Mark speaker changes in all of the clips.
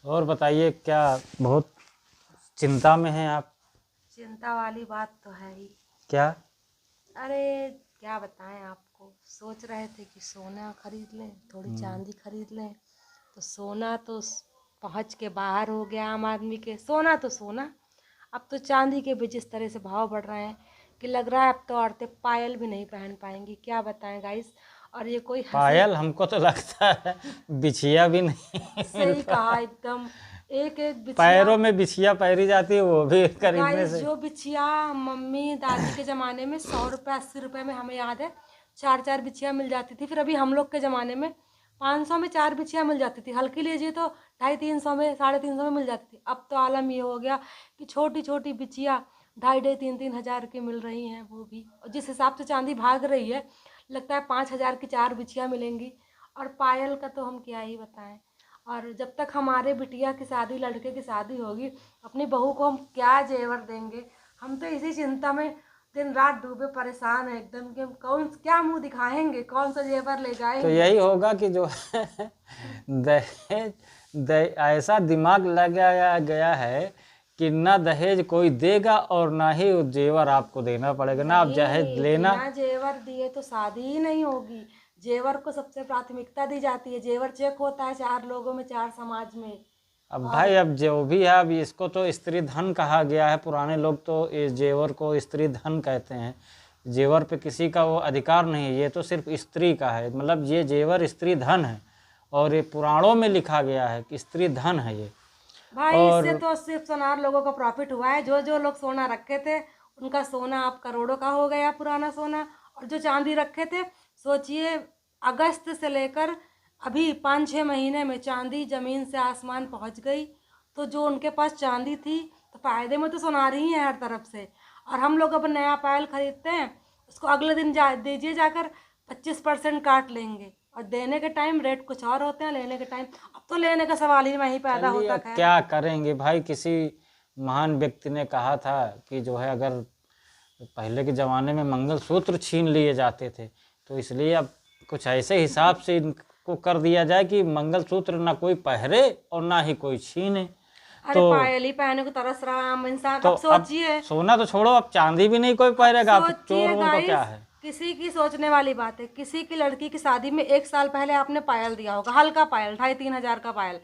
Speaker 1: और बताइए, क्या बहुत चिंता में हैं आप?
Speaker 2: चिंता वाली बात तो है ही।
Speaker 1: क्या?
Speaker 2: अरे क्या बताएं आपको, सोच रहे थे कि सोना खरीद लें, थोड़ी चांदी खरीद लें। तो सोना तो पहुंच के बाहर हो गया आम आदमी के। सोना तो सोना, अब तो चांदी के भी जिस तरह से भाव बढ़ रहे हैं कि लग रहा है अब तो औरतें पायल भी नहीं पहन पाएंगी। क्या बताएं गाइस। और ये कोई हंसी।
Speaker 1: पायल हमको तो लगता है बिछिया भी नहीं मिल
Speaker 2: सही
Speaker 1: पा।
Speaker 2: कहा एकदम। एक एक बिछिया।
Speaker 1: पैरों में बिछिया पहरी जाती है, वो भी खरीदने
Speaker 2: गाइस
Speaker 1: से।
Speaker 2: जो बिछिया मम्मी दादी के ज़माने में 100 रुपये 80 रुपये में, हमें याद है, चार चार बिछिया मिल जाती थी। फिर अभी हम लोग के ज़माने में 500 में 4 बिछिया मिल जाती थी। हल्की लीजिए तो 250-300 में 350 में मिल जाती थी। अब तो आलम ये हो गया कि छोटी छोटी बिछिया 2,500-3,000 की मिल रही हैं, वो भी। और जिस हिसाब से चांदी भाग रही है, लगता है 5,000 की 4 बिछिया मिलेंगी। और पायल का तो हम क्या ही बताएं। और जब तक हमारे बिटिया की शादी, लड़के की शादी होगी, अपनी बहू को हम क्या जेवर देंगे। हम तो इसी चिंता में दिन रात डूबे परेशान है एकदम कि हम कौन क्या मुंह दिखाएंगे, कौन सा जेवर ले
Speaker 1: तो
Speaker 2: जाएंगे।
Speaker 1: यही होगा कि जो है दहेज ऐसा दिमाग लगाया गया है कि ना दहेज कोई देगा और ना ही वो जेवर आपको देना पड़ेगा, ना आप दहेज
Speaker 2: नहीं,
Speaker 1: लेना।
Speaker 2: बिना जेवर दिए तो शादी ही नहीं होगी। जेवर को सबसे प्राथमिकता दी जाती है। जेवर चेक होता है 4 लोगों में, 4 समाज में।
Speaker 1: अब
Speaker 2: और
Speaker 1: भाई, अब जो भी है, अब इसको तो स्त्री धन कहा गया है। पुराने लोग तो इस जेवर को स्त्री धन कहते हैं। जेवर पे किसी का वो अधिकार नहीं है, ये तो सिर्फ स्त्री का है। मतलब ये जेवर स्त्री धन है, और ये पुराणों में लिखा गया है कि स्त्री धन है ये।
Speaker 2: भाई इससे
Speaker 1: और
Speaker 2: तो सिर्फ सोनार लोगों का प्रॉफिट हुआ है। जो जो लोग सोना रखे थे उनका सोना अब करोड़ों का हो गया, पुराना सोना। और जो चांदी रखे थे, सोचिए, अगस्त से लेकर अभी 5-6 महीने में चांदी जमीन से आसमान पहुंच गई। तो जो उनके पास चांदी थी, तो फायदे में तो सोनार ही है हर तरफ से। और हम लोग अब नया पायल खरीदते हैं, उसको अगले दिन दीजिए जाकर 25% काट लेंगे। और देने के टाइम रेट कुछ और होते हैं, लेने के टाइम अब तो लेने का सवाल ही नहीं पैदा
Speaker 1: चलिए,
Speaker 2: होता।
Speaker 1: अब
Speaker 2: खैर,
Speaker 1: क्या करेंगे भाई। किसी महान व्यक्ति ने कहा था कि जो है, अगर पहले के ज़माने में मंगलसूत्र छीन लिए जाते थे, तो इसलिए अब कुछ ऐसे हिसाब से इनको कर दिया जाए कि मंगलसूत्र ना कोई पहरे और ना ही कोई छीने।
Speaker 2: अरे
Speaker 1: तो
Speaker 2: पायल ही पहने को तरस रहा आम इंसान।
Speaker 1: तो
Speaker 2: अब
Speaker 1: अब
Speaker 2: सोचिए।
Speaker 1: सोना तो छोड़ो, अब चांदी भी नहीं कोई
Speaker 2: अब
Speaker 1: पहनेगा। अब
Speaker 2: सोचिए
Speaker 1: चोरों को क्या
Speaker 2: गाइस,
Speaker 1: है।
Speaker 2: किसी की सोचने वाली बात है। किसी की लड़की की शादी में 1 साल पहले आपने पायल दिया होगा, हल्का पायल 2,500-3,000 का पायल।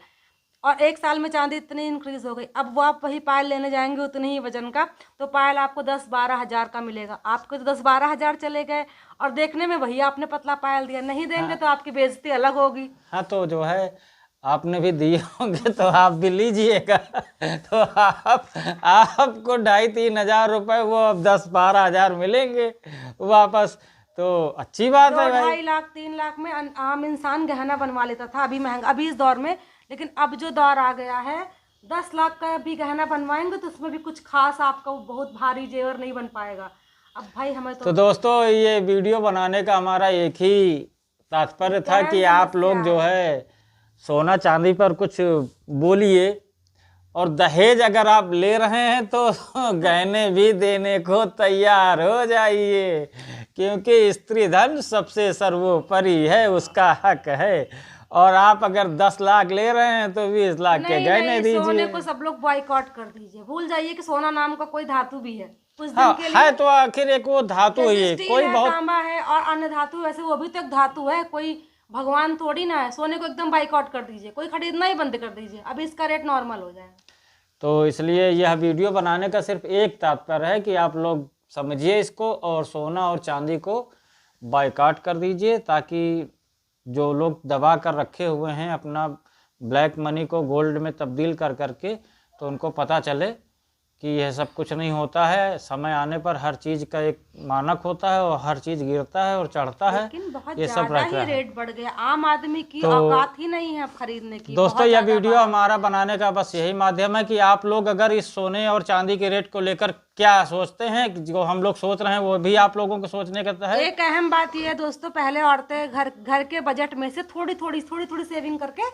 Speaker 2: और 1 साल में चांदी इतनी इंक्रीज हो गई, अब वो आप वही पायल लेने जाएंगे उतनी ही वजन का, तो पायल आपको 10-12 हज़ार का मिलेगा। आपके तो 10-12 हज़ार चले गए। और देखने में वही आपने पतला पायल दिया। नहीं देंगे
Speaker 1: हाँ
Speaker 2: तो आपकी बेइज्जती अलग होगी।
Speaker 1: हाँ, तो जो है, आपने भी दिए होंगे तो आप भी लीजिएगा। तो आपको 2,500-3,000 रुपए, वो अब 10-12 हज़ार मिलेंगे वापस। तो अच्छी बात
Speaker 2: दो
Speaker 1: है भाई।
Speaker 2: 2.5 लाख 3 लाख में आम इंसान गहना बनवा लेता था, अभी महंगा, अभी इस दौर में। लेकिन अब जो दौर आ गया है, 10 लाख का भी गहना बनवाएंगे तो उसमें भी कुछ खास आपका वो बहुत भारी जेवर नहीं बन पाएगा। अब भाई हमें
Speaker 1: तो
Speaker 2: तो
Speaker 1: दोस्तों, ये वीडियो बनाने का हमारा एक ही तात्पर्य था
Speaker 2: गहन
Speaker 1: कि आप
Speaker 2: समस्या
Speaker 1: लोग जो
Speaker 2: है।
Speaker 1: है सोना चांदी पर कुछ बोलिए। और दहेज अगर आप ले रहे हैं तो गहने भी देने को तैयार हो जाइए, क्योंकि स्त्री धन सबसे सर्वोपरि है, उसका हक है। और आप अगर 10 लाख ले रहे हैं तो 20 लाख के
Speaker 2: नहीं
Speaker 1: गहने
Speaker 2: नहीं, सोने
Speaker 1: दीजिए।
Speaker 2: को सब लोग बॉयकॉट कर दीजिए। भूल जाइए कि सोना नाम का कोई धातु भी है कुछ दिन
Speaker 1: हाँ
Speaker 2: के
Speaker 1: है,
Speaker 2: लिए।
Speaker 1: तो आखिर एक वो धातु ही
Speaker 2: जैसे
Speaker 1: है,
Speaker 2: स्टील
Speaker 1: कोई
Speaker 2: है,
Speaker 1: बहुत।
Speaker 2: तांबा है और अन्य धातु, वैसे वो भी तो एक धातु है। कोई भगवान थोड़ी ना है। सोने को एकदम बाइकआउट कर दीजिए, कोई खरीदना ही बंद कर दीजिए, अभी इसका रेट नॉर्मल हो जाएगा।
Speaker 1: तो इसलिए यह वीडियो बनाने का सिर्फ एक तात्पर्य है कि आप लोग समझिए इसको, और सोना और चांदी को बायकॉट कर दीजिए, ताकि जो लोग दबा कर रखे हुए हैं अपना ब्लैक मनी को गोल्ड में तब्दील कर करके, तो उनको पता चले कि यह सब कुछ नहीं होता है। समय आने पर हर चीज़ का एक मानक होता है, और हर चीज़ गिरता है और चढ़ता है।
Speaker 2: लेकिन बहुत
Speaker 1: ये सब
Speaker 2: ज्यादा
Speaker 1: रख
Speaker 2: ही
Speaker 1: रहा है।
Speaker 2: रेट बढ़ गया। आम आदमी की
Speaker 1: तो
Speaker 2: औकात ही नहीं है अब खरीदने की,
Speaker 1: दोस्तों,
Speaker 2: बहुत
Speaker 1: यह
Speaker 2: ज्यादा
Speaker 1: वीडियो
Speaker 2: बढ़ा है।
Speaker 1: हमारा बनाने का बस यही माध्यम है कि आप लोग अगर इस सोने और चांदी के रेट को लेकर क्या सोचते हैं, कि जो हम लोग सोच रहे हैं वो भी आप लोगों को सोचने का है।
Speaker 2: एक अहम बात यह है दोस्तों, पहले औरतें घर घर के बजट में से थोड़ी थोड़ी सेविंग करके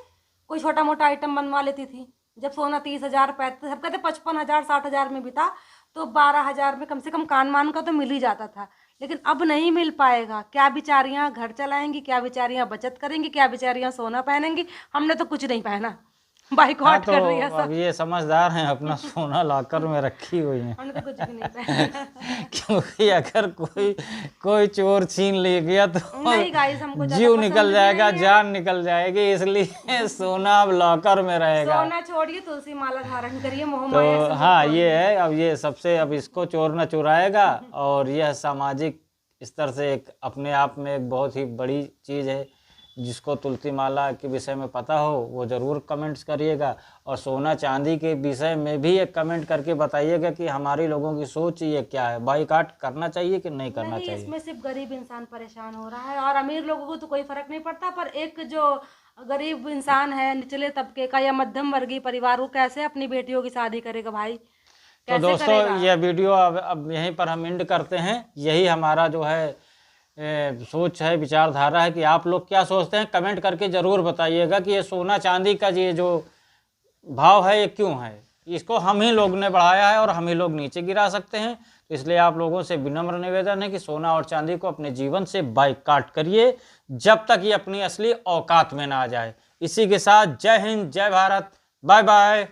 Speaker 2: कोई छोटा मोटा आइटम बनवा लेती थी। जब सोना 30,000 पैंतीस, सब कहते 55,000 60,000 में भी था, तो 12,000 में कम से कम कान मान का तो मिल ही जाता था। लेकिन अब नहीं मिल पाएगा। क्या बेचारियां घर चलाएंगी, क्या बेचारियां बचत करेंगी, क्या बेचारियां सोना पहनेंगी। हमने तो कुछ नहीं पहना। बाइकआउट
Speaker 1: तो
Speaker 2: कर रही है
Speaker 1: अब ये समझदार हैं, अपना सोना लॉकर में रखी हुई हैं।
Speaker 2: हमने तो कुछ भी नहीं पहना।
Speaker 1: क्योंकि अगर कोई चोर छीन ले गया तो
Speaker 2: नहीं गाइस, हमको ज्यादा
Speaker 1: जीव
Speaker 2: पसंद
Speaker 1: निकल
Speaker 2: भी
Speaker 1: जाएगा,
Speaker 2: नहीं है।
Speaker 1: जान निकल जाएगी, इसलिए सोना अब लॉकर में रहेगा।
Speaker 2: सोना छोड़िए, तुलसी माला धारण करिए, मोह
Speaker 1: तो
Speaker 2: माया से
Speaker 1: हाँ, ये है, अब ये सबसे, अब इसको चोर न चुराएगा। और यह सामाजिक स्तर से एक अपने आप में एक बहुत ही बड़ी चीज़ है। जिसको तुलसी माला के विषय में पता हो वो ज़रूर कमेंट्स करिएगा, और सोना चांदी के विषय में भी एक कमेंट करके बताइएगा कि हमारी लोगों की सोच ये क्या है, बाइकाट करना चाहिए कि नहीं करना
Speaker 2: नहीं,
Speaker 1: चाहिए।
Speaker 2: इसमें सिर्फ गरीब इंसान परेशान हो रहा है, और अमीर लोगों को तो कोई फर्क नहीं पड़ता, पर एक जो गरीब इंसान है, निचले तबके का या मध्यम वर्गीय परिवार, वो कैसे अपनी बेटियों की शादी करेगा भाई,
Speaker 1: तो
Speaker 2: कैसे
Speaker 1: दोस्तों,
Speaker 2: करेगा?
Speaker 1: यह वीडियो अब यहीं पर हम एंड करते हैं। यही हमारा जो है सोच है, विचारधारा है कि आप लोग क्या सोचते हैं, कमेंट करके ज़रूर बताइएगा कि ये सोना चांदी का ये जो भाव है ये क्यों है। इसको हम ही लोग ने बढ़ाया है और हम ही लोग नीचे गिरा सकते हैं। तो इसलिए आप लोगों से विनम्र निवेदन है कि सोना और चांदी को अपने जीवन से बाइकाट करिए, जब तक ये अपनी असली औकात में ना आ जाए। इसी के साथ जय हिंद, जय भारत, बाय बाय।